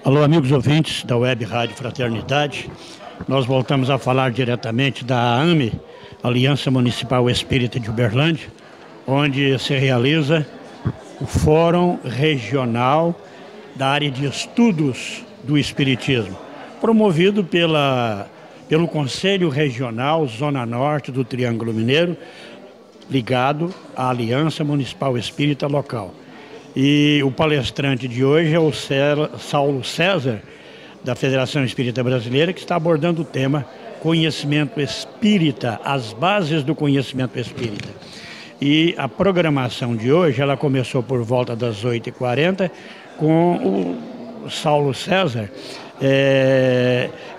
Alô, amigos ouvintes da Web Rádio Fraternidade. Nós voltamos a falar diretamente da AME, Aliança Municipal Espírita de Uberlândia, onde se realiza o Fórum Regional da área de estudos do Espiritismo, promovido pelo Conselho Regional Zona Norte do Triângulo Mineiro, ligado à Aliança Municipal Espírita Local. E o palestrante de hoje é o Saulo César, da Federação Espírita Brasileira, que está abordando o tema Conhecimento Espírita, as bases do conhecimento espírita. E a programação de hoje, ela começou por volta das 8h40, com o Saulo César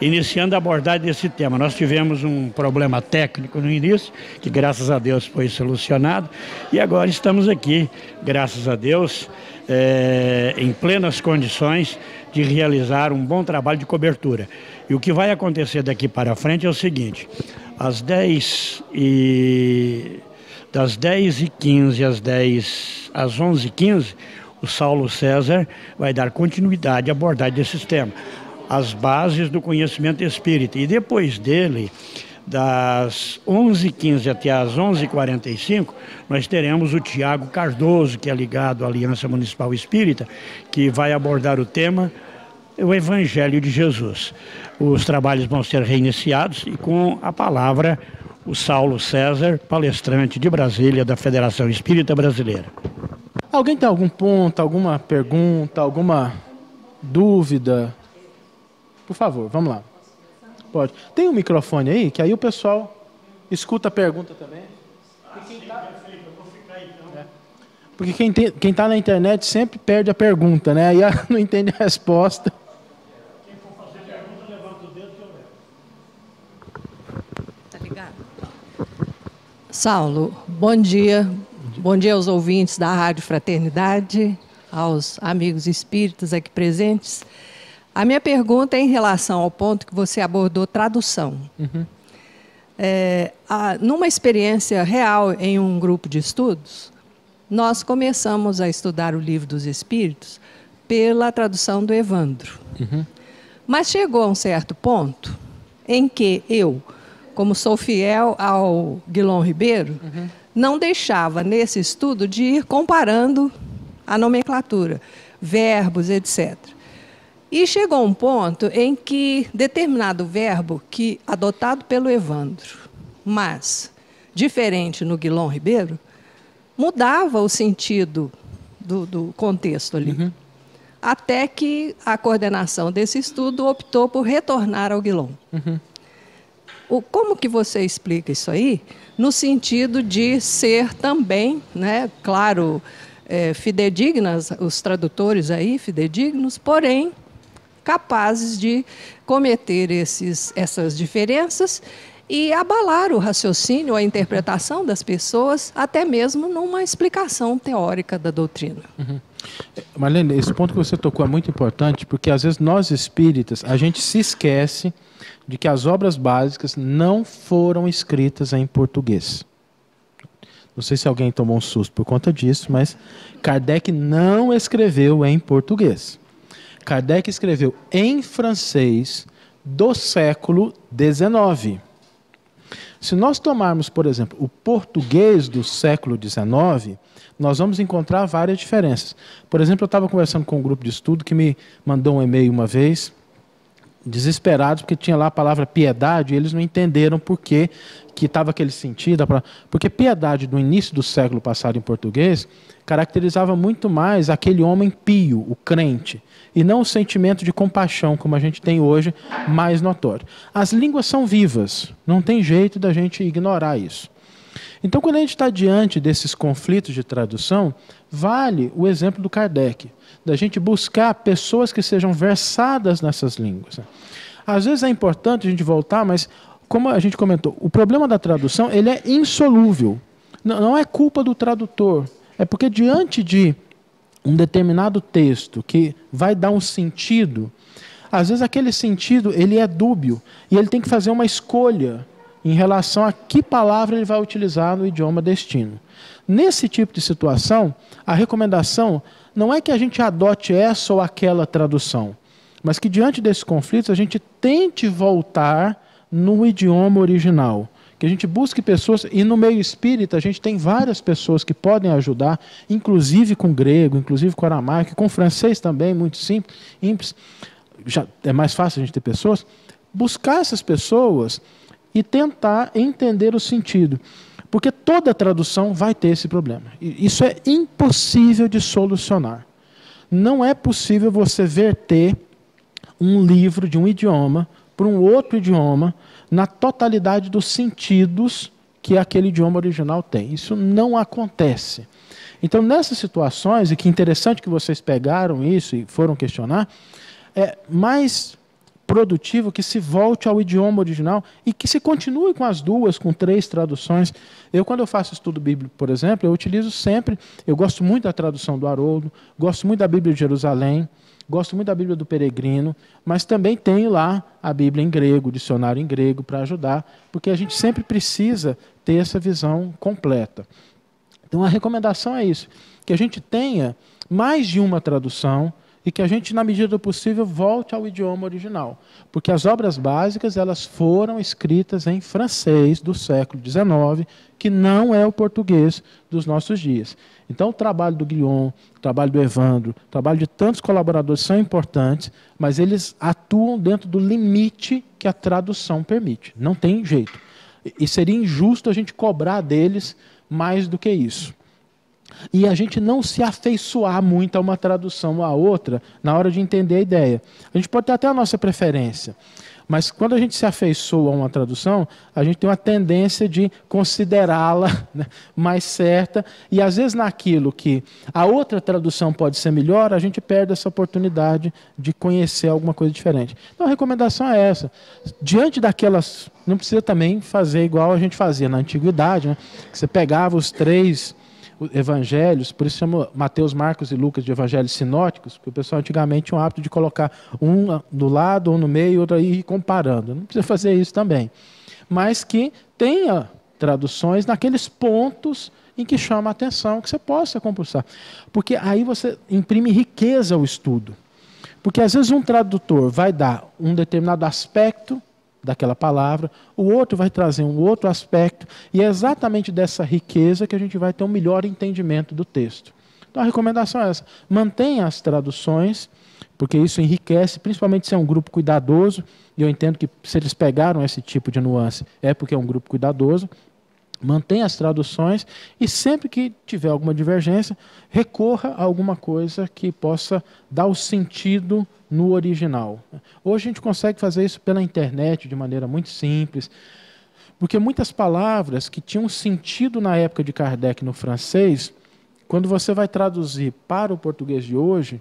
iniciando a abordagem desse tema. Nós tivemos um problema técnico no início, que graças a Deus foi solucionado, e agora estamos aqui, graças a Deus, em plenas condições de realizar um bom trabalho de cobertura. E o que vai acontecer daqui para frente é o seguinte: das 10h15 às 11h15, o Saulo César vai dar continuidade à abordagem desses temas, as bases do conhecimento espírita. E depois dele, das 11h15 até às 11h45, nós teremos o Tiago Cardoso, que é ligado à Aliança Municipal Espírita, que vai abordar o tema o Evangelho de Jesus. Os trabalhos vão ser reiniciados e com a palavra o Saulo César, palestrante de Brasília, da Federação Espírita Brasileira. Alguém tem algum ponto, alguma pergunta, alguma dúvida? Por favor, vamos lá. Pode. Tem um microfone aí, que aí o pessoal escuta a pergunta também. Porque quem está na internet sempre perde a pergunta, né? Aí não entende a resposta. Quem for fazer pergunta, levanta o dedo que eu levo. Tá ligado? Saulo, bom dia. Bom dia aos ouvintes da Rádio Fraternidade, aos amigos espíritas aqui presentes. A minha pergunta é em relação ao ponto que você abordou, tradução. Uhum. Numa experiência real em um grupo de estudos, nós começamos a estudar o Livro dos Espíritos pela tradução do Evandro. Uhum. Mas chegou a um certo ponto em que eu, como sou fiel ao Guilom Ribeiro, não deixava nesse estudo de ir comparando a nomenclatura, verbos, etc. E chegou um ponto em que determinado verbo, que adotado pelo Evandro, mas diferente no Guilom Ribeiro, mudava o sentido do contexto ali. Uhum. Até que a coordenação desse estudo optou por retornar ao Guilom. Uhum. Como que você explica isso aí? No sentido de ser também, né, claro, fidedignas, os tradutores aí, fidedignos, porém capazes de cometer essas diferenças e abalar o raciocínio, a interpretação das pessoas, até mesmo numa explicação teórica da doutrina. Uhum. Marlene, esse ponto que você tocou é muito importante, porque às vezes nós espíritas, a gente se esquece de que as obras básicas não foram escritas em português. Não sei se alguém tomou um susto por conta disso, mas Kardec não escreveu em português. Kardec escreveu em francês do século XIX. Se nós tomarmos, por exemplo, o português do século XIX, nós vamos encontrar várias diferenças. Por exemplo, eu estava conversando com um grupo de estudo que me mandou um e-mail uma vez, desesperados, porque tinha lá a palavra piedade, e eles não entenderam por que estava aquele sentido. Porque piedade, no início do século passado em português, caracterizava muito mais aquele homem pio, o crente, e não o sentimento de compaixão, como a gente tem hoje, mais notório. As línguas são vivas, não tem jeito da gente ignorar isso. Então, quando a gente está diante desses conflitos de tradução, vale o exemplo do Kardec, da gente buscar pessoas que sejam versadas nessas línguas. Às vezes é importante a gente voltar, mas, como a gente comentou, o problema da tradução ele é insolúvel. Não é culpa do tradutor, é porque diante de um determinado texto que vai dar um sentido, às vezes aquele sentido ele é dúbio, e ele tem que fazer uma escolha em relação a que palavra ele vai utilizar no idioma destino. Nesse tipo de situação, a recomendação não é que a gente adote essa ou aquela tradução, mas que diante desses conflitos a gente tente voltar no idioma original, que a gente busque pessoas, e no meio espírita a gente tem várias pessoas que podem ajudar, inclusive com grego, inclusive com aramaico, com francês também, muito simples, já é mais fácil a gente ter pessoas, buscar essas pessoas e tentar entender o sentido, porque toda tradução vai ter esse problema. Isso é impossível de solucionar. Não é possível você verter um livro de um idioma para um outro idioma na totalidade dos sentidos que aquele idioma original tem. Isso não acontece. Então, nessas situações, e que interessante que vocês pegaram isso e foram questionar, é mais produtivo que se volte ao idioma original e que se continue com as duas, com 3 traduções. Quando eu faço estudo bíblico, por exemplo, eu utilizo sempre, eu gosto muito da tradução do Haroldo, gosto muito da Bíblia de Jerusalém, gosto muito da Bíblia do Peregrino, mas também tenho lá a Bíblia em grego, o dicionário em grego para ajudar, porque a gente sempre precisa ter essa visão completa. Então a recomendação é isso, que a gente tenha mais de uma tradução e que a gente, na medida do possível, volte ao idioma original. Porque as obras básicas elas foram escritas em francês do século XIX, que não é o português dos nossos dias. Então o trabalho do Guion, o trabalho do Evandro, o trabalho de tantos colaboradores são importantes, mas eles atuam dentro do limite que a tradução permite. Não tem jeito. E seria injusto a gente cobrar deles mais do que isso. E a gente não se afeiçoar muito a uma tradução ou a outra na hora de entender a ideia. A gente pode ter até a nossa preferência, mas quando a gente se afeiçoa a uma tradução, a gente tem uma tendência de considerá-la, né, mais certa, e às vezes naquilo que a outra tradução pode ser melhor, a gente perde essa oportunidade de conhecer alguma coisa diferente. Então a recomendação é essa. Diante daquelas... Não precisa também fazer igual a gente fazia na antiguidade, né, que você pegava os 3... evangelhos, por isso chama Mateus, Marcos e Lucas de evangelhos sinóticos, porque o pessoal antigamente tinha o hábito de colocar um do lado, um no meio, outro aí, ir comparando. Não precisa fazer isso também. Mas que tenha traduções naqueles pontos em que chama a atenção, que você possa compulsar. Porque aí você imprime riqueza ao estudo. Porque às vezes um tradutor vai dar um determinado aspecto daquela palavra, o outro vai trazer um outro aspecto, e é exatamente dessa riqueza que a gente vai ter um melhor entendimento do texto. Então a recomendação é essa, mantenha as traduções, porque isso enriquece, principalmente se é um grupo cuidadoso, e eu entendo que se eles pegaram esse tipo de nuance, é porque é um grupo cuidadoso. Mantenha as traduções e sempre que tiver alguma divergência, recorra a alguma coisa que possa dar o sentido no original. Hoje a gente consegue fazer isso pela internet de maneira muito simples, porque muitas palavras que tinham sentido na época de Kardec no francês, quando você vai traduzir para o português de hoje,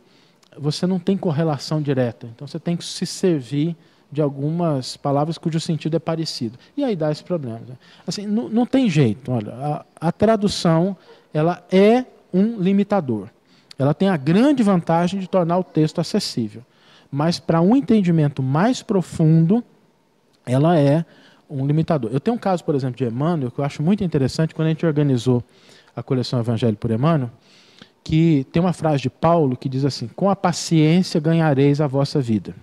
você não tem correlação direta. Então você tem que se servir de algumas palavras cujo sentido é parecido. E aí dá esse problema. Assim, não tem jeito. Olha, a tradução ela é um limitador. Ela tem a grande vantagem de tornar o texto acessível. Mas para um entendimento mais profundo, ela é um limitador. Eu tenho um caso, por exemplo, de Emmanuel, que eu acho muito interessante, quando a gente organizou a coleção Evangelho por Emmanuel, que tem uma frase de Paulo que diz assim: com a paciência ganhareis a vossa vida.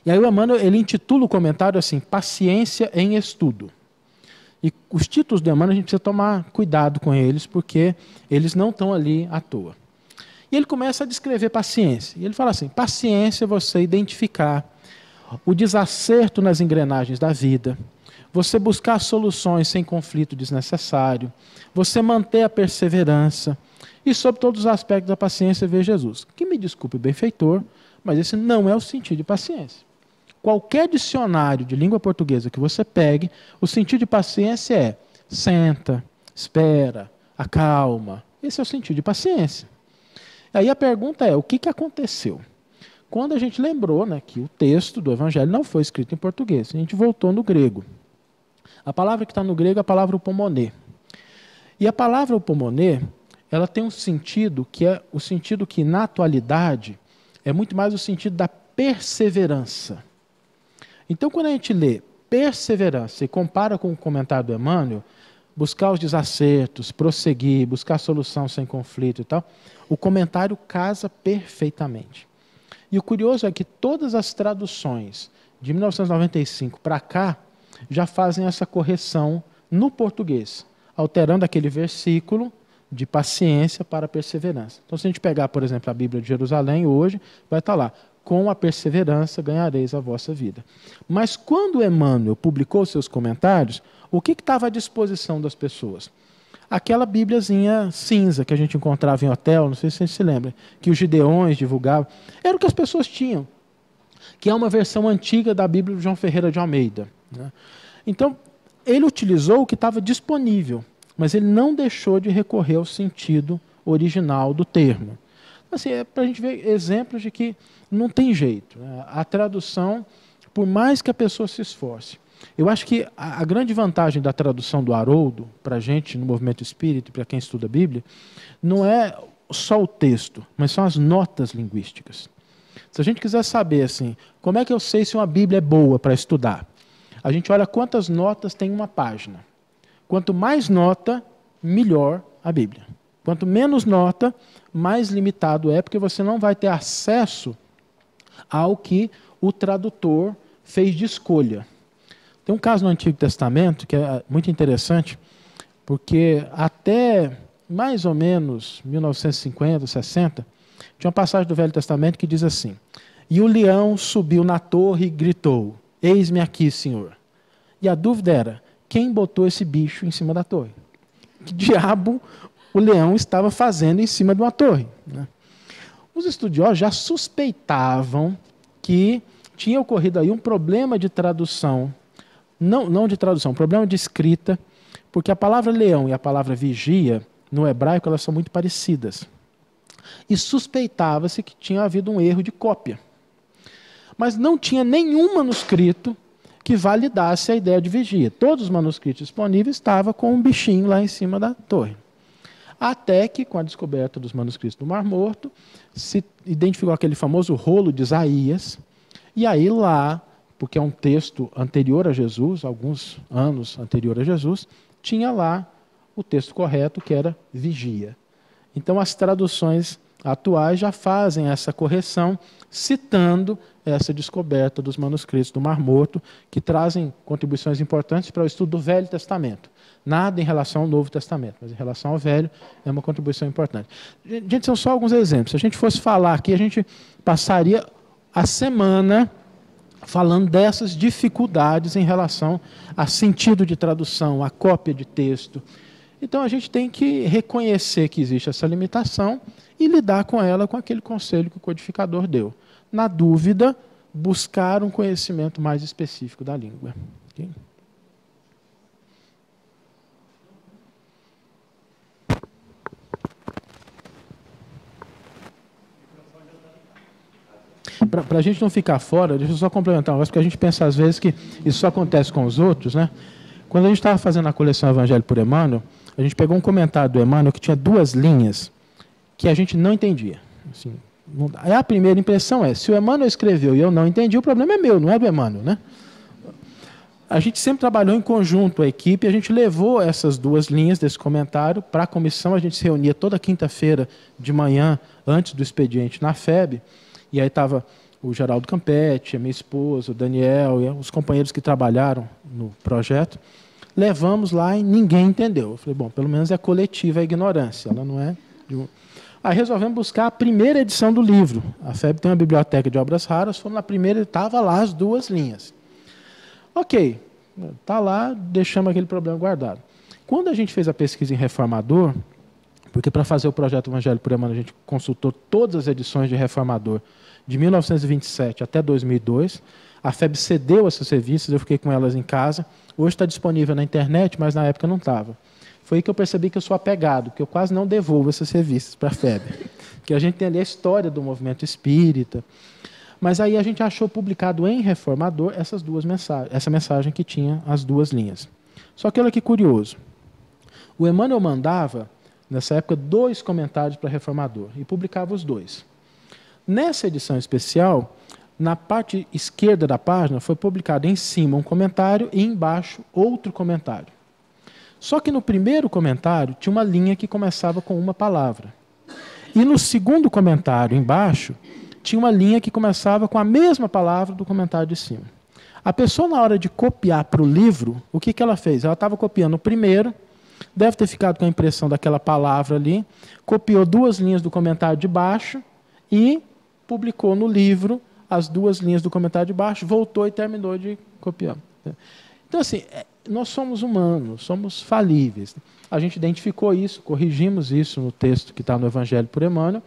E aí o Emmanuel, ele intitula o comentário assim, paciência em estudo. E os títulos do Emmanuel a gente precisa tomar cuidado com eles, porque eles não estão ali à toa. E ele começa a descrever paciência. E ele fala assim, paciência é você identificar o desacerto nas engrenagens da vida, você buscar soluções sem conflito desnecessário, você manter a perseverança, e sobre todos os aspectos da paciência ver Jesus. Que me desculpe o benfeitor, mas esse não é o sentido de paciência. Qualquer dicionário de língua portuguesa que você pegue, o sentido de paciência é senta, espera, acalma. Esse é o sentido de paciência. Aí a pergunta é, o que aconteceu? Quando a gente lembrou, né, que o texto do Evangelho não foi escrito em português, a gente voltou no grego. A palavra que está no grego é a palavra upomonê. E a palavra upomonê, ela tem um sentido que é o sentido que, na atualidade, é muito mais o sentido da perseverança. Então, quando a gente lê perseverança e compara com o comentário do Emmanuel, buscar os desacertos, prosseguir, buscar solução sem conflito e tal, o comentário casa perfeitamente. E o curioso é que todas as traduções de 1995 para cá já fazem essa correção no português, alterando aquele versículo de paciência para perseverança. Então, se a gente pegar, por exemplo, a Bíblia de Jerusalém hoje, vai estar lá: com a perseverança ganhareis a vossa vida. Mas quando Emmanuel publicou seus comentários, o que estava à disposição das pessoas? Aquela bíbliazinha cinza que a gente encontrava em hotel, não sei se vocês se lembram, que os gideões divulgavam. Era o que as pessoas tinham, que é uma versão antiga da Bíblia de João Ferreira de Almeida, né? Então, ele utilizou o que estava disponível, mas ele não deixou de recorrer ao sentido original do termo. Assim, é para a gente ver exemplos de que não tem jeito, né? A tradução, por mais que a pessoa se esforce. Eu acho que a grande vantagem da tradução do Haroldo, para a gente no movimento espírita, para quem estuda a Bíblia, não é só o texto, mas são as notas linguísticas. Se a gente quiser saber assim, como é que eu sei se uma Bíblia é boa para estudar? A gente olha quantas notas tem uma página. Quanto mais nota, melhor a Bíblia. Quanto menos nota, mais limitado é, porque você não vai ter acesso ao que o tradutor fez de escolha. Tem um caso no Antigo Testamento que é muito interessante, porque até mais ou menos 1950, 60, tinha uma passagem do Velho Testamento que diz assim: e o leão subiu na torre e gritou: eis-me aqui, Senhor. E a dúvida era: quem botou esse bicho em cima da torre? Que diabo o leão estava fazendo em cima de uma torre, né? Os estudiosos já suspeitavam que tinha ocorrido aí um problema de tradução, não de tradução, problema de escrita, porque a palavra leão e a palavra vigia, no hebraico, elas são muito parecidas. E suspeitava-se que tinha havido um erro de cópia. Mas não tinha nenhum manuscrito que validasse a ideia de vigia. Todos os manuscritos disponíveis estavam com um bichinho lá em cima da torre. Até que, com a descoberta dos manuscritos do Mar Morto, se identificou aquele famoso rolo de Isaías, e aí lá, porque é um texto anterior a Jesus, alguns anos anterior a Jesus, tinha lá o texto correto, que era vigia. Então, as traduções atuais já fazem essa correção, citando essa descoberta dos manuscritos do Mar Morto, que trazem contribuições importantes para o estudo do Velho Testamento. Nada em relação ao Novo Testamento, mas em relação ao Velho é uma contribuição importante. Gente, são só alguns exemplos. Se a gente fosse falar aqui, a gente passaria a semana falando dessas dificuldades em relação a sentido de tradução, a cópia de texto. Então, a gente tem que reconhecer que existe essa limitação e lidar com ela com aquele conselho que o codificador deu. Na dúvida, buscar um conhecimento mais específico da língua. Okay? Para a gente não ficar fora, deixa eu só complementar um negócio, porque a gente pensa às vezes que isso só acontece com os outros, né? Quando a gente estava fazendo a coleção Evangelho por Emmanuel, a gente pegou um comentário do Emmanuel que tinha 2 linhas que a gente não entendia. Assim, a primeira impressão é, se o Emmanuel escreveu e eu não entendi, o problema é meu, não é do Emmanuel, né? A gente sempre trabalhou em conjunto, a equipe, a gente levou essas 2 linhas desse comentário para a comissão, a gente se reunia toda quinta-feira de manhã, antes do expediente na FEB, e aí estava o Geraldo Campetti, a minha esposa, o Daniel, e os companheiros que trabalharam no projeto. Levamos lá e ninguém entendeu. Eu falei, bom, pelo menos é coletiva a ignorância, ela não é... Aí resolvemos buscar a primeira edição do livro. A FEB tem uma biblioteca de obras raras, fomos na primeira e estava lá as 2 linhas. Ok, está lá, deixamos aquele problema guardado. Quando a gente fez a pesquisa em Reformador, porque para fazer o projeto Evangelho por Emmanuel a gente consultou todas as edições de Reformador de 1927 até 2002, a FEB cedeu essas revistas, eu fiquei com elas em casa. Hoje está disponível na internet, mas na época não estava. Foi aí que eu percebi que eu sou apegado, que eu quase não devolvo essas revistas para a FEB. Porque a gente tem ali a história do movimento espírita. Mas aí a gente achou publicado em Reformador essas 2 mensagens, essa mensagem que tinha as 2 linhas. Só que olha que curioso. O Emmanuel mandava, nessa época, 2 comentários para Reformador e publicava os 2. Nessa edição especial, na parte esquerda da página, foi publicado em cima um comentário e embaixo outro comentário. Só que no primeiro comentário tinha uma linha que começava com uma palavra. E no segundo comentário, embaixo, tinha uma linha que começava com a mesma palavra do comentário de cima. A pessoa, na hora de copiar para o livro, o que ela fez? Ela estava copiando o primeiro, deve ter ficado com a impressão daquela palavra ali, copiou 2 linhas do comentário de baixo e publicou no livro as 2 linhas do comentário de baixo, voltou e terminou de copiar. Então, assim, nós somos humanos, somos falíveis. A gente identificou isso, corrigimos isso no texto que está no Evangelho por Emmanuel,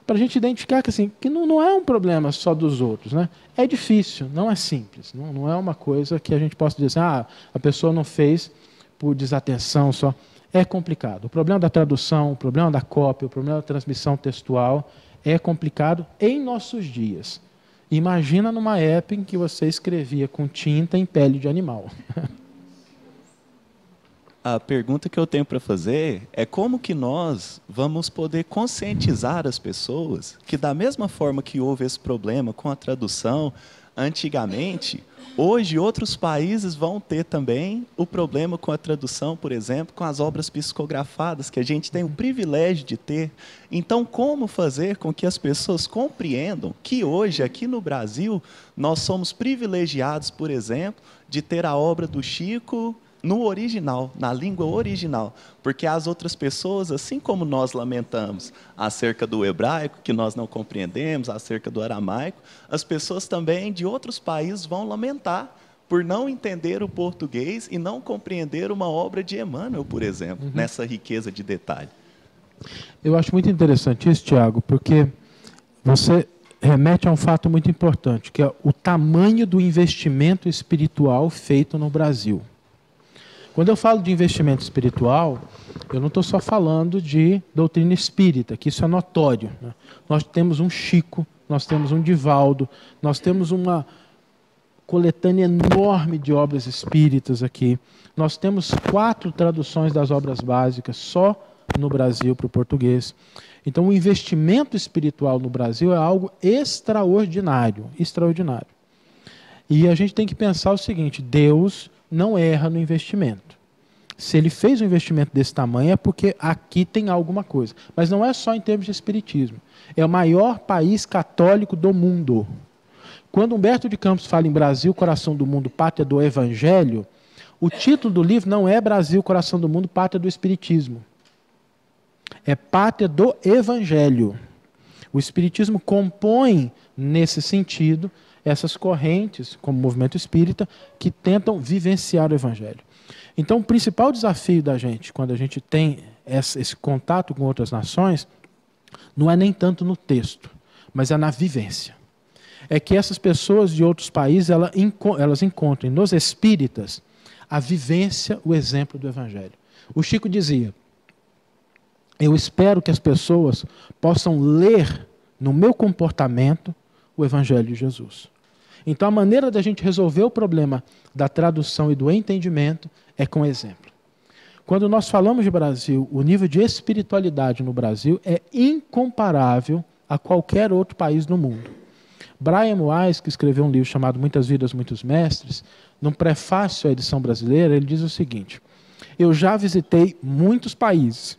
para a gente identificar que, assim, que não é um problema só dos outros, né? É difícil, não é simples, não é uma coisa que a gente possa dizer assim, a pessoa não fez por desatenção só. É complicado. O problema da tradução, o problema da cópia, o problema da transmissão textual é complicado em nossos dias. Imagina numa época em que você escrevia com tinta em pele de animal. A pergunta que eu tenho para fazer é como que nós vamos poder conscientizar as pessoas que, da mesma forma que houve esse problema com a tradução antigamente, hoje outros países vão ter também o problema com a tradução, por exemplo, com as obras psicografadas, que a gente tem o privilégio de ter. Então, como fazer com que as pessoas compreendam que hoje, aqui no Brasil, nós somos privilegiados, por exemplo, de ter a obra do Chico no original, na língua original, porque as outras pessoas, assim como nós lamentamos acerca do hebraico, que nós não compreendemos, acerca do aramaico, as pessoas também de outros países vão lamentar por não entender o português e não compreender uma obra de Emmanuel, por exemplo, nessa riqueza de detalhe. Eu acho muito interessante isso, Tiago, porque você remete a um fato muito importante, que é o tamanho do investimento espiritual feito no Brasil. Quando eu falo de investimento espiritual, eu não estou só falando de doutrina espírita, que isso é notório, né? Nós temos um Chico, nós temos um Divaldo, nós temos uma coletânea enorme de obras espíritas aqui. Nós temos 4 traduções das obras básicas só no Brasil para o português. Então, o investimento espiritual no Brasil é algo extraordinário, extraordinário. E a gente tem que pensar o seguinte, Deus não erra no investimento. Se ele fez um investimento desse tamanho é porque aqui tem alguma coisa. Mas não é só em termos de espiritismo. É o maior país católico do mundo. Quando Humberto de Campos fala em Brasil, coração do mundo, pátria do Evangelho, o título do livro não é Brasil, coração do mundo, pátria do Espiritismo. É pátria do Evangelho. O Espiritismo compõe, nesse sentido, essas correntes, como o movimento espírita, que tentam vivenciar o Evangelho. Então, o principal desafio da gente, quando a gente tem esse contato com outras nações, não é nem tanto no texto, mas é na vivência. É que essas pessoas de outros países, elas encontrem nos espíritas a vivência, o exemplo do Evangelho. O Chico dizia, eu espero que as pessoas possam ler no meu comportamento o Evangelho de Jesus. Então, a maneira da gente resolver o problema da tradução e do entendimento é com exemplo. Quando nós falamos de Brasil, o nível de espiritualidade no Brasil é incomparável a qualquer outro país no mundo. Brian Weiss, que escreveu um livro chamado Muitas Vidas, Muitos Mestres, num prefácio à edição brasileira, ele diz o seguinte, eu já visitei muitos países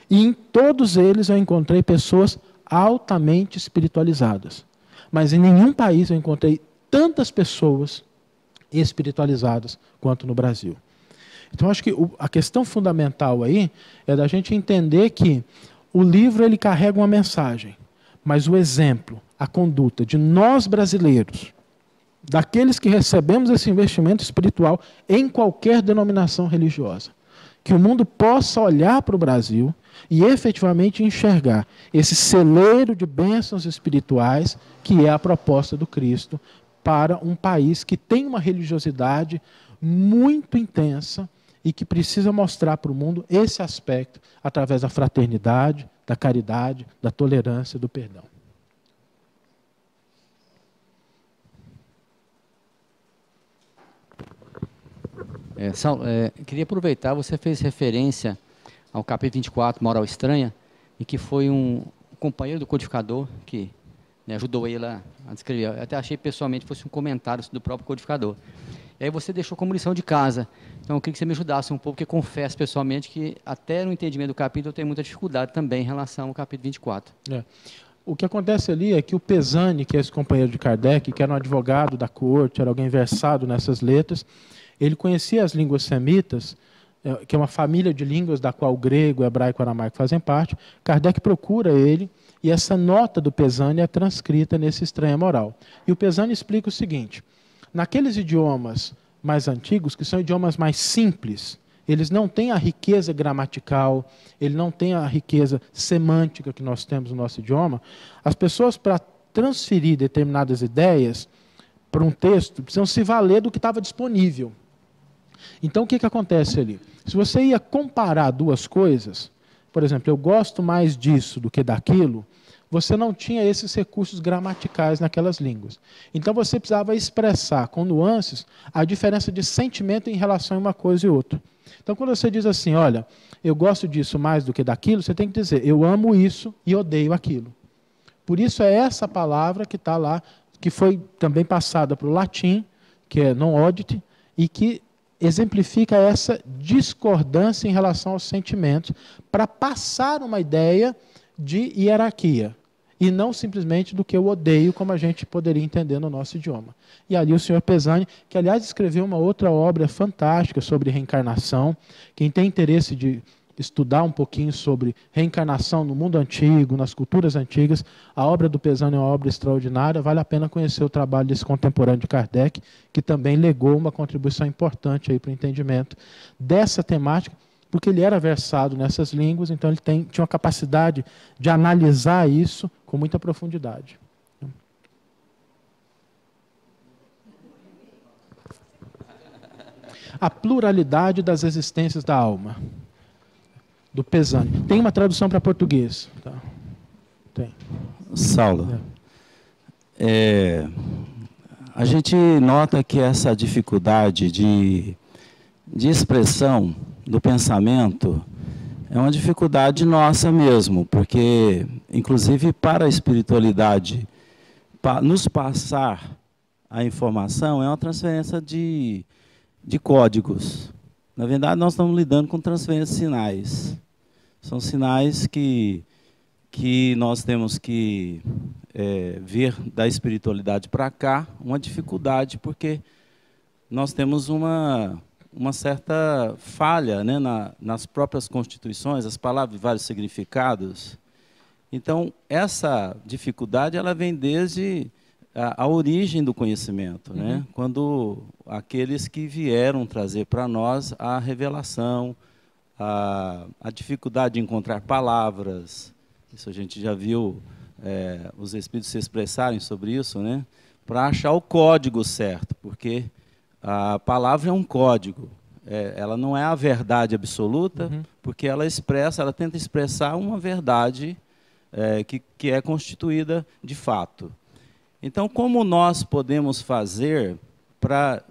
e em todos eles eu encontrei pessoas altamente espiritualizadas. Mas em nenhum país eu encontrei tantas pessoas espiritualizadas quanto no Brasil. Então, acho que a questão fundamental aí é da gente entender que o livro ele carrega uma mensagem, mas o exemplo, a conduta de nós brasileiros, daqueles que recebemos esse investimento espiritual em qualquer denominação religiosa, que o mundo possa olhar para o Brasil e efetivamente enxergar esse celeiro de bênçãos espirituais que é a proposta do Cristo para um país que tem uma religiosidade muito intensa e que precisa mostrar para o mundo esse aspecto através da fraternidade, da caridade, da tolerância e do perdão. Saulo, queria aproveitar, você fez referência ao capítulo 24, Moral Estranha, e que foi um companheiro do codificador que ajudou ele a descrever. Eu até achei pessoalmente que fosse um comentário do próprio codificador. E aí você deixou como lição de casa. Então eu queria que você me ajudasse um pouco, porque confesso pessoalmente que até no entendimento do capítulo eu tenho muita dificuldade também em relação ao capítulo 24. O que acontece ali é que o Pesani, que é esse companheiro de Kardec, que era um advogado da corte, era alguém versado nessas letras, ele conhecia as línguas semitas, que é uma família de línguas da qual o grego, o hebraico e o aramaico fazem parte. Kardec procura ele, e essa nota do Pesani é transcrita nesse Estranha Moral. E o Pesani explica o seguinte: naqueles idiomas mais antigos, que são idiomas mais simples, eles não têm a riqueza gramatical, ele não tem a riqueza semântica que nós temos no nosso idioma. As pessoas, para transferir determinadas ideias para um texto, precisam se valer do que estava disponível. Então, o que acontece ali? Se você ia comparar duas coisas, por exemplo, eu gosto mais disso do que daquilo, você não tinha esses recursos gramaticais naquelas línguas. Então, você precisava expressar com nuances a diferença de sentimento em relação a uma coisa e outra. Então, quando você diz assim, olha, eu gosto disso mais do que daquilo, você tem que dizer, eu amo isso e odeio aquilo. Por isso é essa palavra que está lá, que foi também passada para o latim, que é non odit, e que exemplifica essa discordância em relação aos sentimentos, para passar uma ideia de hierarquia, e não simplesmente do que eu odeio, como a gente poderia entender no nosso idioma. E ali o senhor Pesani, que aliás escreveu uma outra obra fantástica sobre reencarnação. Quem tem interesse de estudar um pouquinho sobre reencarnação no mundo antigo, nas culturas antigas, a obra do Pesani é uma obra extraordinária, vale a pena conhecer o trabalho desse contemporâneo de Kardec, que também legou uma contribuição importante aí para o entendimento dessa temática, porque ele era versado nessas línguas, então ele tinha uma capacidade de analisar isso com muita profundidade. A pluralidade das existências da alma, do Pesani. Tem uma tradução para português? Tá. Tem. Saulo, a gente nota que essa dificuldade de expressão do pensamento é uma dificuldade nossa mesmo, porque, inclusive, para a espiritualidade, nos passar a informação é uma transferência de códigos. Na verdade, nós estamos lidando com transferência de sinais. São sinais que nós temos que ver da espiritualidade para cá, uma dificuldade, porque nós temos uma certa falha, né, nas próprias constituições, as palavras de vários significados. Então, essa dificuldade ela vem desde a origem do conhecimento, né? Quando aqueles que vieram trazer para nós a revelação, a dificuldade de encontrar palavras, isso a gente já viu os espíritos se expressarem sobre isso, né? Para achar o código certo, porque a palavra é um código, ela não é a verdade absoluta, porque ela tenta expressar uma verdade que é constituída de fato. Então, como nós podemos fazer para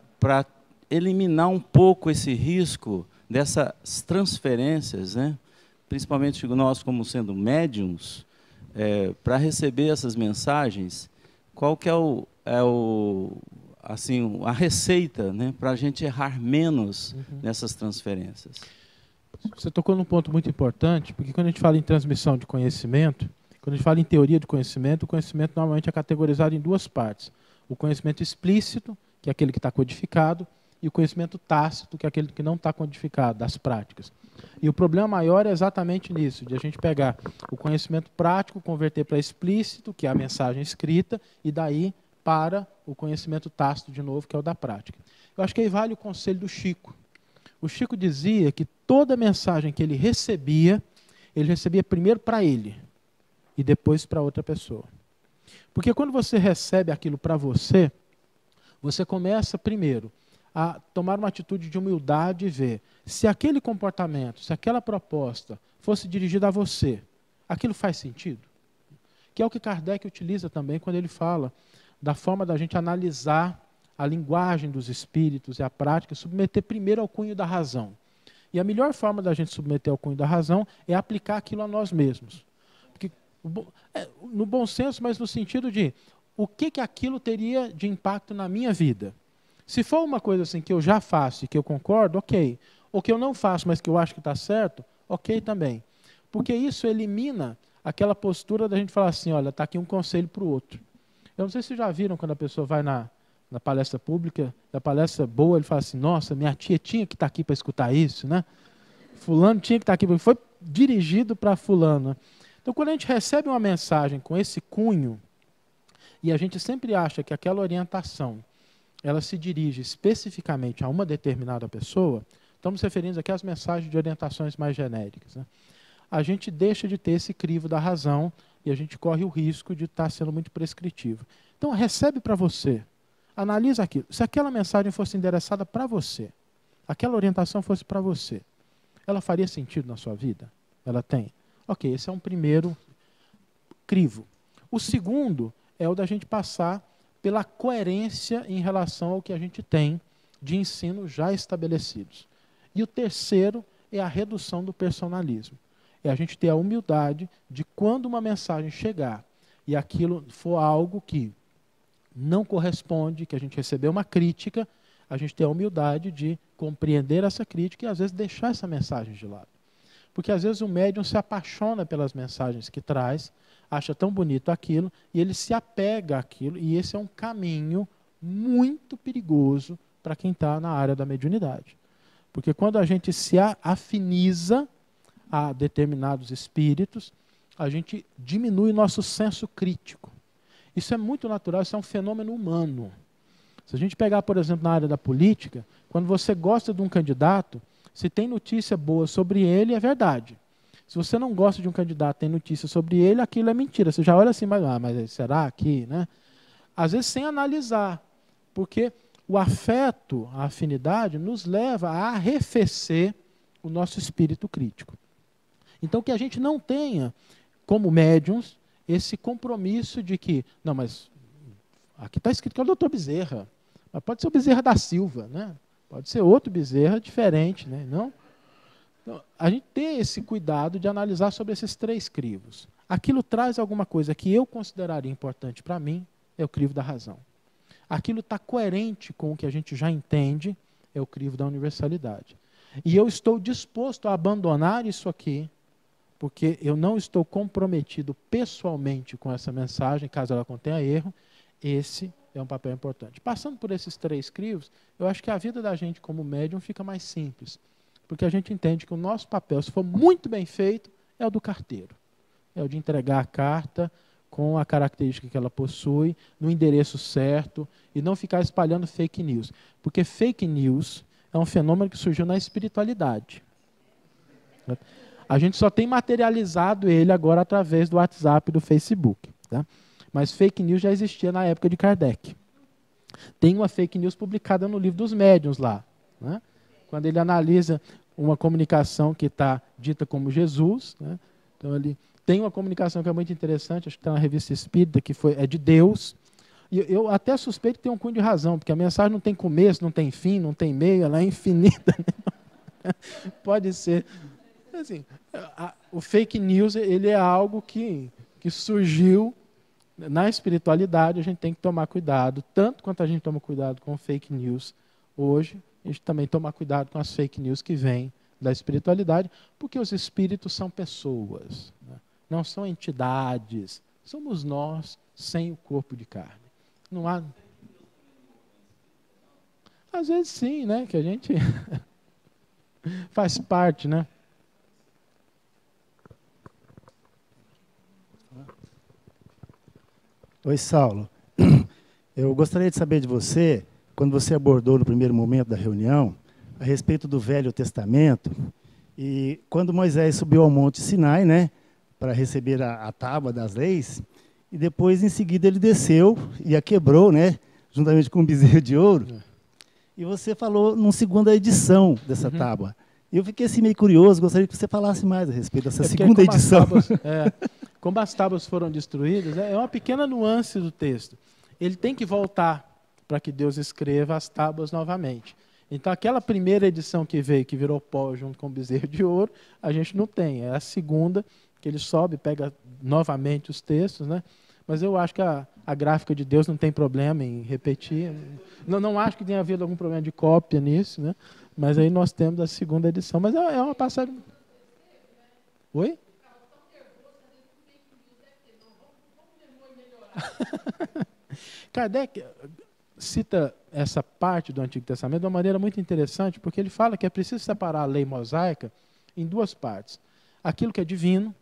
eliminar um pouco esse risco dessas transferências, né? Principalmente nós como sendo médiums, para receber essas mensagens, qual que é a receita, né, para a gente errar menos nessas transferências? Você tocou num ponto muito importante, porque quando a gente fala em transmissão de conhecimento, quando a gente fala em teoria do conhecimento, o conhecimento normalmente é categorizado em duas partes. O conhecimento explícito, que é aquele que está codificado, e o conhecimento tácito, que é aquele que não está codificado, das práticas. E o problema maior é exatamente nisso, de a gente pegar o conhecimento prático, converter para explícito, que é a mensagem escrita, e daí para o conhecimento tácito, de novo, que é o da prática. Eu acho que aí vale o conselho do Chico. O Chico dizia que toda mensagem que ele recebia primeiro para ele e depois para outra pessoa. Porque quando você recebe aquilo para você, você começa primeiro a tomar uma atitude de humildade e ver se aquele comportamento, se aquela proposta fosse dirigida a você, aquilo faz sentido? Que é o que Kardec utiliza também quando ele fala da forma da gente analisar a linguagem dos espíritos e a prática, submeter primeiro ao cunho da razão. E a melhor forma da gente submeter ao cunho da razão é aplicar aquilo a nós mesmos. Porque, no bom senso, mas no sentido de o que aquilo teria de impacto na minha vida. Se for uma coisa assim que eu já faço e que eu concordo, ok. Ou que eu não faço, mas que eu acho que está certo, ok também. Porque isso elimina aquela postura da gente falar assim, olha, está aqui um conselho para o outro. Eu não sei se vocês já viram quando a pessoa vai na palestra pública, a palestra boa, ele fala assim, nossa, minha tia tinha que estar aqui para escutar isso, né? Fulano tinha que estar aqui, porque foi dirigido para fulano. Então, quando a gente recebe uma mensagem com esse cunho, e a gente sempre acha que aquela orientação, ela se dirige especificamente a uma determinada pessoa, estamos referindo aqui às mensagens de orientações mais genéricas, né? A gente deixa de ter esse crivo da razão e a gente corre o risco de estar sendo muito prescritivo. Então, recebe para você, analisa aquilo. Se aquela mensagem fosse endereçada para você, aquela orientação fosse para você, ela faria sentido na sua vida? Ela tem? Ok, esse é um primeiro crivo. O segundo é o da gente passar pela coerência em relação ao que a gente tem de ensino já estabelecidos. E o terceiro é a redução do personalismo. É a gente ter a humildade de, quando uma mensagem chegar e aquilo for algo que não corresponde, que a gente recebeu uma crítica, a gente ter a humildade de compreender essa crítica e, às vezes, deixar essa mensagem de lado. Porque, às vezes, o médium se apaixona pelas mensagens que traz, acha tão bonito aquilo, e ele se apega àquilo, e esse é um caminho muito perigoso para quem está na área da mediunidade. Porque quando a gente se afiniza a determinados espíritos, a gente diminui nosso senso crítico. Isso é muito natural, isso é um fenômeno humano. Se a gente pegar, por exemplo, na área da política, quando você gosta de um candidato, se tem notícia boa sobre ele, é verdade. Se você não gosta de um candidato, tem notícia sobre ele, aquilo é mentira. Você já olha assim, mas será que, né? Às vezes sem analisar, porque o afeto, a afinidade, nos leva a arrefecer o nosso espírito crítico. Então, que a gente não tenha, como médiums, esse compromisso de que, não, mas aqui está escrito que é o doutor Bezerra, mas pode ser o Bezerra da Silva, né? Pode ser outro Bezerra diferente, né? Não? Então, a gente tem esse cuidado de analisar sobre esses três crivos. Aquilo traz alguma coisa que eu consideraria importante para mim, é o crivo da razão. Aquilo está coerente com o que a gente já entende, é o crivo da universalidade. E eu estou disposto a abandonar isso aqui, porque eu não estou comprometido pessoalmente com essa mensagem, caso ela contenha erro. Esse é um papel importante. Passando por esses três crivos, eu acho que a vida da gente como médium fica mais simples, porque a gente entende que o nosso papel, se for muito bem feito, é o do carteiro. É o de entregar a carta com a característica que ela possui, no endereço certo, e não ficar espalhando fake news. Porque fake news é um fenômeno que surgiu na espiritualidade. A gente só tem materializado ele agora através do WhatsApp e do Facebook. Tá? Mas fake news já existia na época de Kardec. Tem uma fake news publicada no livro dos médiuns lá. Né? Quando ele analisa uma comunicação que está dita como Jesus, né? Então ele tem uma comunicação que é muito interessante, acho que está na Revista Espírita, que é de Deus. E eu até suspeito que tem um cunho de razão, porque a mensagem não tem começo, não tem fim, não tem meio, ela é infinita. Né? Pode ser. Assim, o fake news ele é algo que surgiu na espiritualidade. A gente tem que tomar cuidado, tanto quanto a gente toma cuidado com fake news hoje, a gente também toma cuidado com as fake news que vêm da espiritualidade, porque os espíritos são pessoas, né? Não são entidades, somos nós sem o corpo de carne. Não há... Às vezes sim, né? Que a gente faz parte, né? Oi, Saulo. Eu gostaria de saber de você, quando você abordou no primeiro momento da reunião, a respeito do Velho Testamento, e quando Moisés subiu ao Monte Sinai, né, para receber a tábua das leis, e depois, em seguida, ele desceu e a quebrou, né, juntamente com um bezerro de ouro, e você falou numa segunda edição dessa tábua. E eu fiquei assim meio curioso, gostaria que você falasse mais a respeito dessa segunda edição. Como as tábuas foram destruídas, é uma pequena nuance do texto. Ele tem que voltar para que Deus escreva as tábuas novamente. Então, aquela primeira edição que veio, que virou pó junto com o bezerro de ouro, a gente não tem. É a segunda, que ele sobe, pega novamente os textos, né? Mas eu acho que a gráfica de Deus não tem problema em repetir. Não acho que tenha havido algum problema de cópia nisso, né? Mas aí nós temos a segunda edição. Mas é uma passagem... Oi? Kardec cita essa parte do Antigo Testamento de uma maneira muito interessante, porque ele fala que é preciso separar a lei mosaica em duas partes. Aquilo que é divino,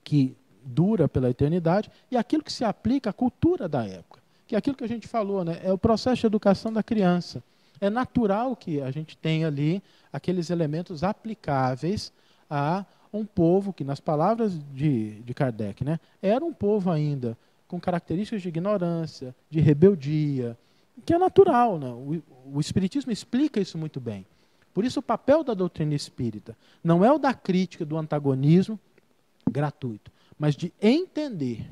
que dura pela eternidade, e aquilo que se aplica à cultura da época. Que é aquilo que a gente falou, né? É o processo de educação da criança. É natural que a gente tenha ali aqueles elementos aplicáveis a um povo que, nas palavras de Kardec, né, era um povo ainda com características de ignorância, de rebeldia, que é natural, né? O Espiritismo explica isso muito bem. Por isso o papel da doutrina espírita não é o da crítica, do antagonismo gratuito, mas de entender.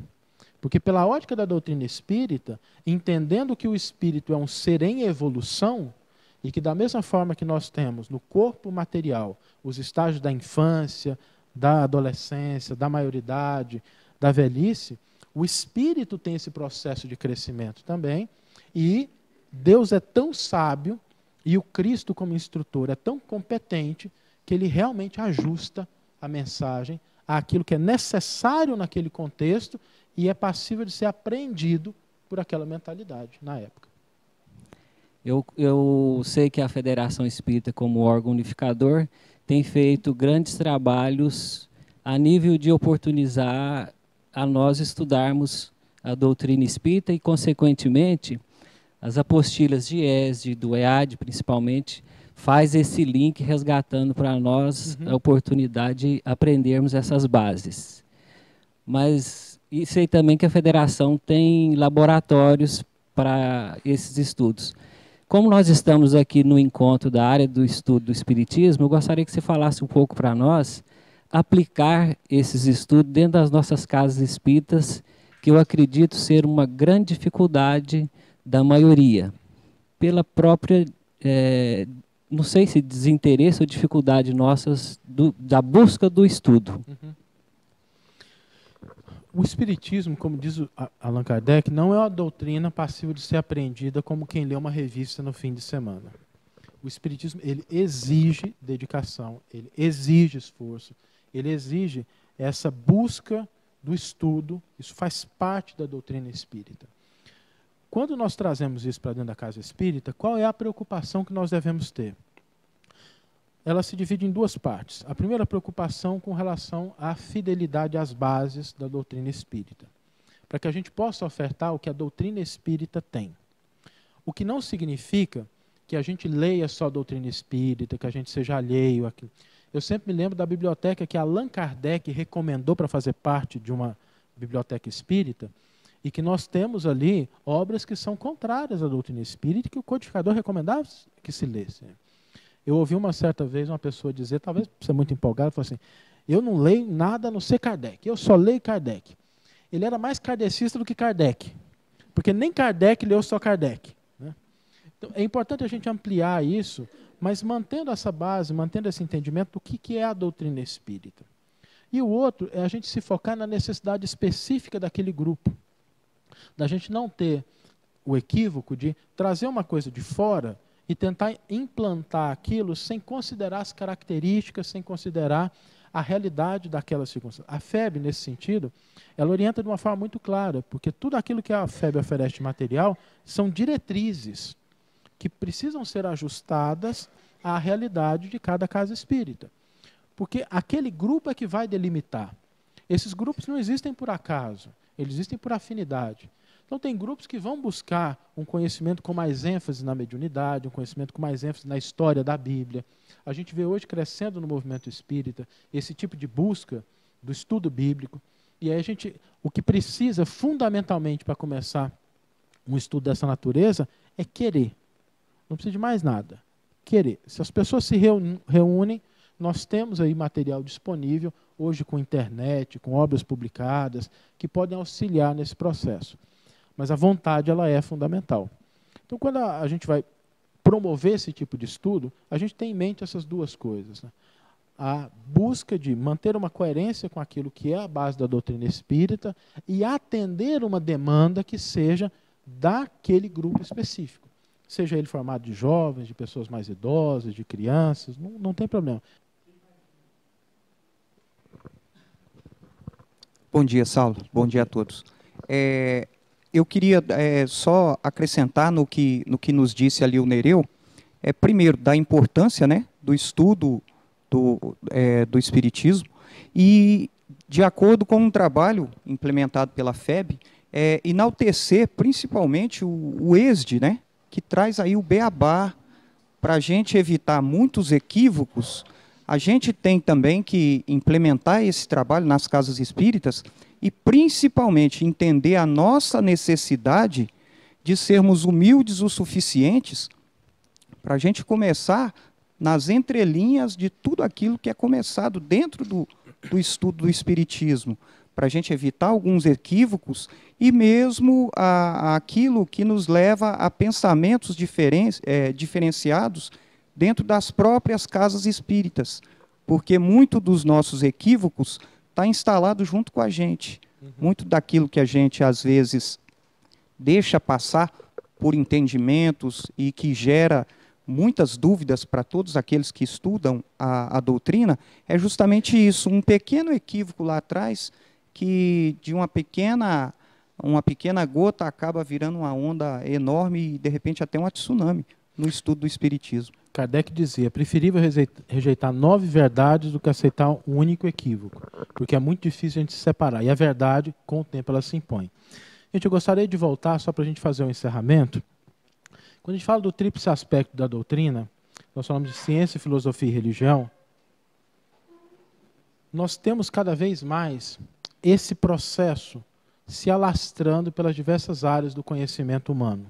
Porque pela ótica da doutrina espírita, entendendo que o espírito é um ser em evolução, e que da mesma forma que nós temos no corpo material os estágios da infância, da adolescência, da maioridade, da velhice, o espírito tem esse processo de crescimento também, e Deus é tão sábio, e o Cristo como instrutor é tão competente, que ele realmente ajusta a mensagem àquilo que é necessário naquele contexto e é passível de ser apreendido por aquela mentalidade na época. Eu sei que a Federação Espírita, como órgão unificador, tem feito grandes trabalhos a nível de oportunizar a nós estudarmos a doutrina espírita e, consequentemente, as apostilas de ESD, do EAD principalmente, faz esse link resgatando para nós a oportunidade de aprendermos essas bases. Mas e sei também que a Federação tem laboratórios para esses estudos. Como nós estamos aqui no encontro da área do estudo do Espiritismo, eu gostaria que você falasse um pouco para nós, aplicar esses estudos dentro das nossas casas espíritas, que eu acredito ser uma grande dificuldade da maioria, pela própria, não sei se desinteresse ou dificuldade nossas da busca do estudo. O Espiritismo, como diz Allan Kardec, não é uma doutrina passível de ser aprendida como quem lê uma revista no fim de semana. O Espiritismo, ele exige dedicação, ele exige esforço, ele exige essa busca do estudo, isso faz parte da doutrina espírita. Quando nós trazemos isso para dentro da casa espírita, qual é a preocupação que nós devemos ter? Ela se divide em duas partes. A primeira preocupação com relação à fidelidade às bases da doutrina espírita, para que a gente possa ofertar o que a doutrina espírita tem. O que não significa que a gente leia só a doutrina espírita, que a gente seja alheio àquilo. Eu sempre me lembro da biblioteca que Allan Kardec recomendou para fazer parte de uma biblioteca espírita, e que nós temos ali obras que são contrárias à doutrina espírita e que o codificador recomendava que se lesse. Eu ouvi uma certa vez uma pessoa dizer, talvez por ser muito empolgado, falou assim, eu não leio nada a não ser Kardec, eu só leio Kardec. Ele era mais kardecista do que Kardec, porque nem Kardec leu só Kardec. Né? Então, é importante a gente ampliar isso, mas mantendo essa base, mantendo esse entendimento do que é a doutrina espírita. E o outro é a gente se focar na necessidade específica daquele grupo, da gente não ter o equívoco de trazer uma coisa de fora e tentar implantar aquilo sem considerar as características, sem considerar a realidade daquela circunstância. A FEB, nesse sentido, ela orienta de uma forma muito clara, porque tudo aquilo que a FEB oferece de material são diretrizes que precisam ser ajustadas à realidade de cada casa espírita. Porque aquele grupo é que vai delimitar. Esses grupos não existem por acaso, eles existem por afinidade. Então, tem grupos que vão buscar um conhecimento com mais ênfase na mediunidade, um conhecimento com mais ênfase na história da Bíblia. A gente vê hoje crescendo no movimento espírita esse tipo de busca do estudo bíblico. E aí o que precisa fundamentalmente para começar um estudo dessa natureza é querer. Não precisa de mais nada. Querer. Se as pessoas se reúnem, nós temos aí material disponível, hoje com internet, com obras publicadas, que podem auxiliar nesse processo. Mas a vontade ela é fundamental. Então, quando a gente vai promover esse tipo de estudo, a gente tem em mente essas duas coisas. Né? A busca de manter uma coerência com aquilo que é a base da doutrina espírita e atender uma demanda que seja daquele grupo específico. Seja ele formado de jovens, de pessoas mais idosas, de crianças, não tem problema. Bom dia, Saulo. Bom dia a todos. Eu queria só acrescentar no que nos disse ali o Nereu, primeiro, da importância, né, do estudo do Espiritismo, e, de acordo com um trabalho implementado pela FEB, enaltecer principalmente o ESD, né, que traz aí o beabá para a gente evitar muitos equívocos. A gente tem também que implementar esse trabalho nas casas espíritas e, principalmente, entender a nossa necessidade de sermos humildes o suficientes para a gente começar nas entrelinhas de tudo aquilo que é começado dentro do estudo do Espiritismo, para a gente evitar alguns equívocos e mesmo aquilo que nos leva a pensamentos diferenciados dentro das próprias casas espíritas, porque muito dos nossos equívocos está instalado junto com a gente. Muito daquilo que a gente, às vezes, deixa passar por entendimentos e que gera muitas dúvidas para todos aqueles que estudam a doutrina, é justamente isso, um pequeno equívoco lá atrás, que de uma pequena gota acaba virando uma onda enorme e, de repente, até um tsunami no estudo do Espiritismo. Kardec dizia, é preferível rejeitar 9 verdades do que aceitar um único equívoco, porque é muito difícil a gente se separar, e a verdade, com o tempo, ela se impõe. Gente, eu gostaria de voltar, só para a gente fazer um encerramento. Quando a gente fala do tríplice aspecto da doutrina, nós falamos de ciência, filosofia e religião, nós temos cada vez mais esse processo se alastrando pelas diversas áreas do conhecimento humano.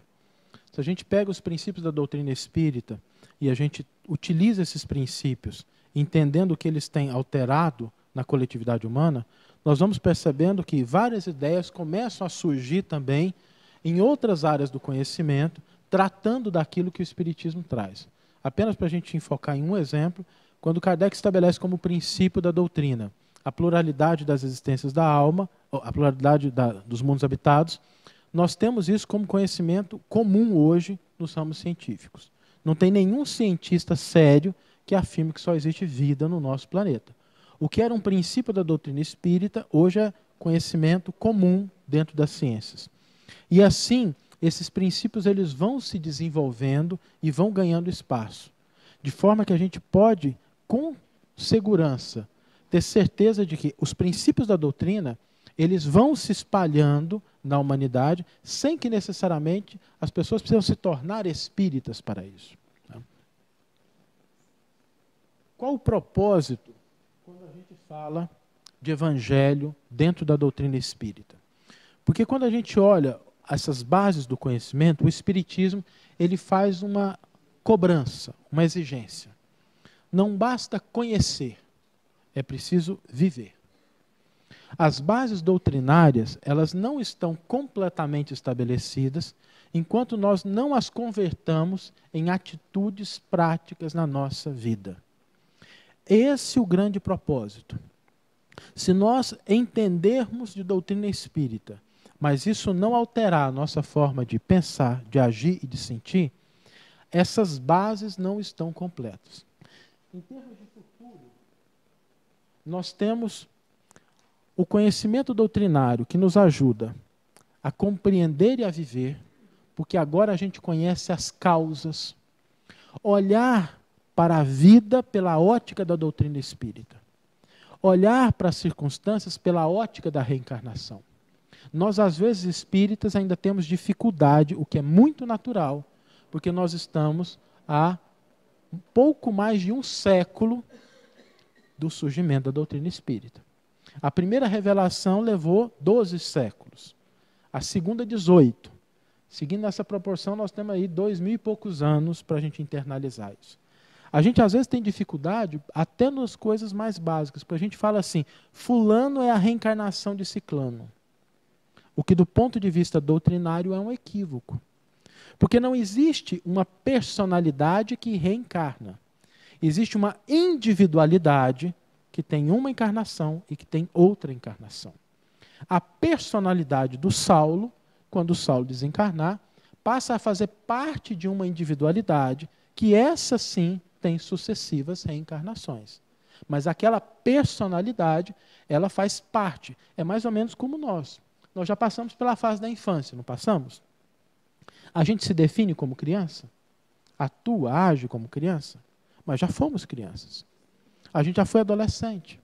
Se a gente pega os princípios da doutrina espírita e a gente utiliza esses princípios, entendendo o que eles têm alterado na coletividade humana, nós vamos percebendo que várias ideias começam a surgir também em outras áreas do conhecimento, tratando daquilo que o Espiritismo traz. Apenas para a gente enfocar em um exemplo, quando Kardec estabelece como princípio da doutrina a pluralidade das existências da alma, a pluralidade dos mundos habitados, nós temos isso como conhecimento comum hoje nos ramos científicos. Não tem nenhum cientista sério que afirme que só existe vida no nosso planeta. O que era um princípio da doutrina espírita, hoje é conhecimento comum dentro das ciências. E assim, esses princípios eles vão se desenvolvendo e vão ganhando espaço, de forma que a gente pode, com segurança, ter certeza de que os princípios da doutrina eles vão se espalhando na humanidade, sem que necessariamente as pessoas precisam se tornar espíritas para isso. Qual o propósito quando a gente fala de evangelho dentro da doutrina espírita? Porque quando a gente olha essas bases do conhecimento, o Espiritismo ele faz uma cobrança, uma exigência. Não basta conhecer, é preciso viver. As bases doutrinárias, elas não estão completamente estabelecidas enquanto nós não as convertamos em atitudes práticas na nossa vida. Esse é o grande propósito. Se nós entendermos de doutrina espírita, mas isso não alterar a nossa forma de pensar, de agir e de sentir, essas bases não estão completas. Em termos de futuro, nós temos o conhecimento doutrinário que nos ajuda a compreender e a viver, porque agora a gente conhece as causas, olhar para a vida pela ótica da doutrina espírita, olhar para as circunstâncias pela ótica da reencarnação. Nós, às vezes, espíritas, ainda temos dificuldade, o que é muito natural, porque nós estamos há um pouco mais de um século do surgimento da doutrina espírita. A primeira revelação levou 12 séculos, a segunda 18. Seguindo essa proporção, nós temos aí 2000 e poucos anos para a gente internalizar isso. A gente às vezes tem dificuldade até nas coisas mais básicas, porque a gente fala assim, fulano é a reencarnação de ciclano. O que do ponto de vista doutrinário é um equívoco. Porque não existe uma personalidade que reencarna. Existe uma individualidade que tem uma encarnação e que tem outra encarnação. A personalidade do Saulo, quando o Saulo desencarnar, passa a fazer parte de uma individualidade que essa sim tem sucessivas reencarnações. Mas aquela personalidade, ela faz parte. É mais ou menos como nós. Nós já passamos pela fase da infância, não passamos? A gente se define como criança? Atua, age como criança? Mas já fomos crianças. A gente já foi adolescente.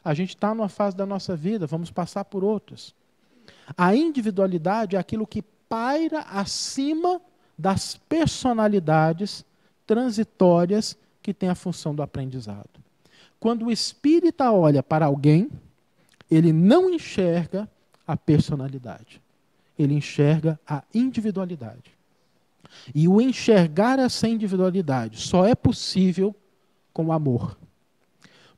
A gente está numa fase da nossa vida, vamos passar por outras. A individualidade é aquilo que paira acima das personalidades transitórias que têm a função do aprendizado. Quando o espírita olha para alguém, ele não enxerga a personalidade. Ele enxerga a individualidade. E o enxergar essa individualidade só é possível com o amor.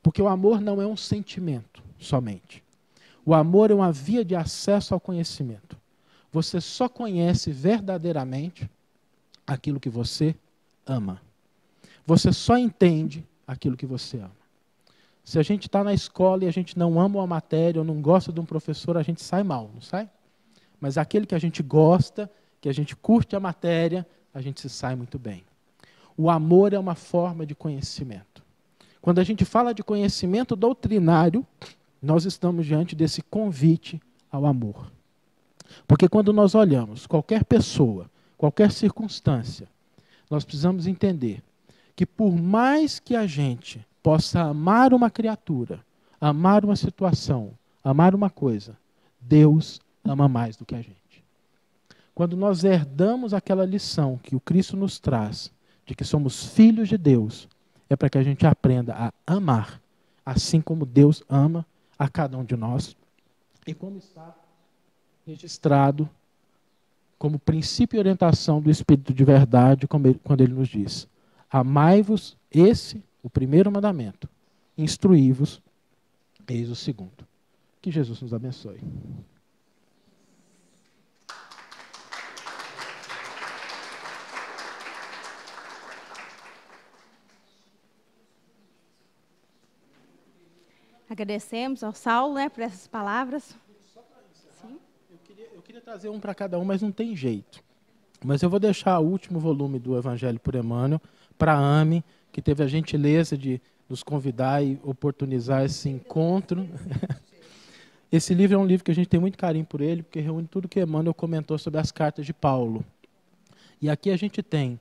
Porque o amor não é um sentimento somente. O amor é uma via de acesso ao conhecimento. Você só conhece verdadeiramente aquilo que você ama. Você só entende aquilo que você ama. Se a gente está na escola e a gente não ama uma matéria ou não gosta de um professor, a gente sai mal, não sai? Mas aquele que a gente gosta, que a gente curte a matéria, a gente se sai muito bem. O amor é uma forma de conhecimento. Quando a gente fala de conhecimento doutrinário, nós estamos diante desse convite ao amor. Porque quando nós olhamos qualquer pessoa, qualquer circunstância, nós precisamos entender que por mais que a gente possa amar uma criatura, amar uma situação, amar uma coisa, Deus ama mais do que a gente. Quando nós herdamos aquela lição que o Cristo nos traz, de que somos filhos de Deus, é para que a gente aprenda a amar, assim como Deus ama a cada um de nós, e como está registrado como princípio e orientação do Espírito de verdade, quando ele nos diz: amai-vos, esse, o primeiro mandamento, instruí-vos, eis o segundo. Que Jesus nos abençoe. Agradecemos ao Saulo, né, por essas palavras. Sim. Eu queria trazer um para cada um, mas não tem jeito. Mas eu vou deixar o último volume do Evangelho por Emmanuel para a AME, que teve a gentileza de nos convidar e oportunizar esse encontro. Esse livro é um livro que a gente tem muito carinho por ele, porque reúne tudo que Emmanuel comentou sobre as cartas de Paulo. E aqui a gente tem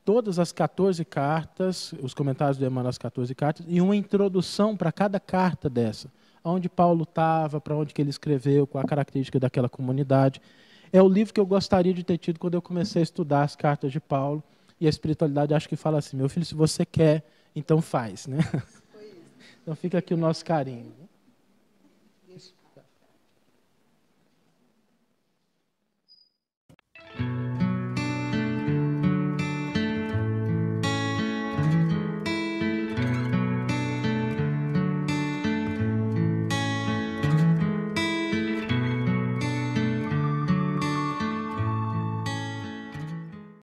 todas as 14 cartas, os comentários do Emmanuel às 14 cartas, e uma introdução para cada carta dessa. Onde Paulo estava, para onde que ele escreveu, qual a característica daquela comunidade. É o livro que eu gostaria de ter tido quando eu comecei a estudar as cartas de Paulo. E a espiritualidade acho que fala assim: meu filho, se você quer, então faz, né? Então fica aqui o nosso carinho.